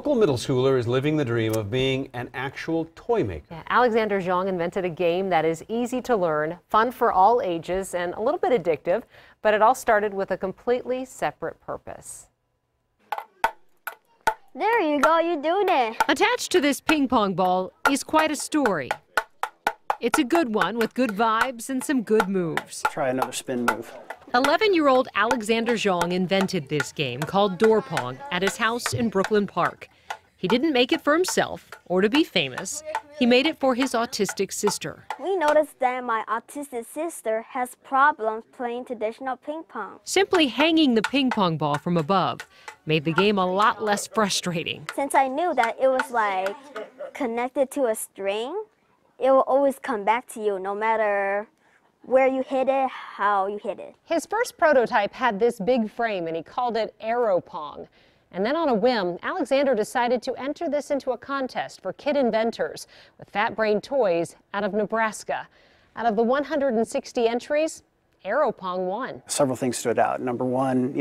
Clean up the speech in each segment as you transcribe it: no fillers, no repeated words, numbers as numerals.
local middle schooler is living the dream of being an actual toy maker. Yeah, Alexander Zhang invented a game that is easy to learn, fun for all ages, and a little bit addictive, but it all started with a completely separate purpose. There you go, you're doing it. Attached to this ping pong ball is quite a story. It's a good one with good vibes and some good moves. Try another spin move. 11-year-old Alexander Zhang invented this game called door pong at his house in Brooklyn Park. He didn't make it for himself or to be famous. He made it for his autistic sister. We noticed that my autistic sister has problems playing traditional ping pong. Simply hanging the ping pong ball from above made the game a lot less frustrating. Since I knew that it was like connected to a string, it will always come back to you no matter where you hit it, how you hit it. His first prototype had this big frame and he called it Aero Pong. And then on a whim, Alexander decided to enter this into a contest for kid inventors with Fat Brain Toys out of Nebraska. Out of the 160 entries, Aero Pong won. Several things stood out. Number one,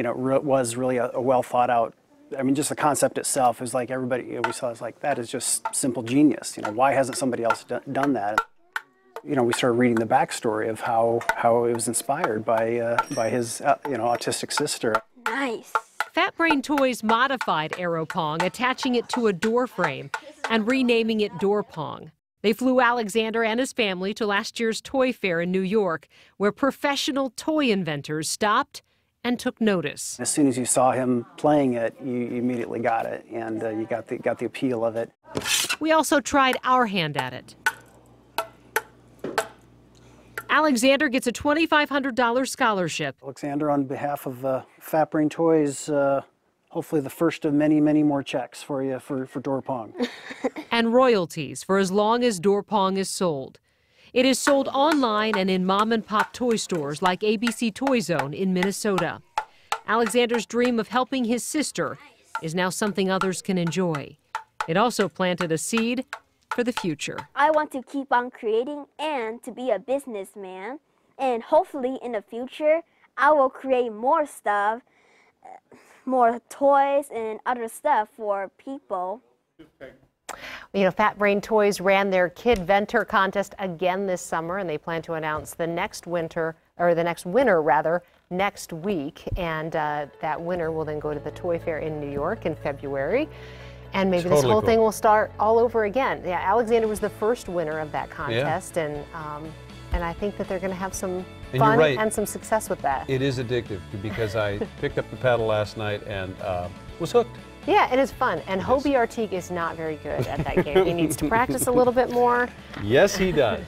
was really a well thought out. I mean, just the concept itself is like everybody we saw is like, that is just simple genius. Why hasn't somebody else done that? We started reading the backstory of how it was inspired by his autistic sister. Nice. Fat Brain Toys modified Aero Pong, attaching it to a door frame and renaming it Door Pong. They flew Alexander and his family to last year's toy fair in New York, where professional toy inventors stopped and took notice. As soon as you saw him playing it, you immediately got it, and you got the appeal of it. We also tried our hand at it. Alexander gets a $2,500 scholarship. Alexander, on behalf of Fat Brain Toys, hopefully the first of many, many more checks for you for Door Pong. And royalties for as long as Door Pong is sold. It is sold online and in mom-and-pop toy stores like ABC Toy Zone in Minnesota. Alexander's dream of helping his sister is now something others can enjoy. It also planted a seed for the future. I want to keep on creating and to be a businessman. And hopefully in the future, I will create more stuff, more toys and other stuff for people. Fat Brain Toys ran their Kid Ventor contest again this summer, and they plan to announce the next winner next week. And that winner will then go to the toy fair in New York in February. And maybe this whole thing will start all over again. Yeah, Alexander was the first winner of that contest, and I think that they're going to have some fun and some success with that. It is addictive because I picked up the paddle last night and was hooked. Yeah, it is fun. And Hobie Artigue is not very good at that game. He needs to practice a little bit more. Yes, he does.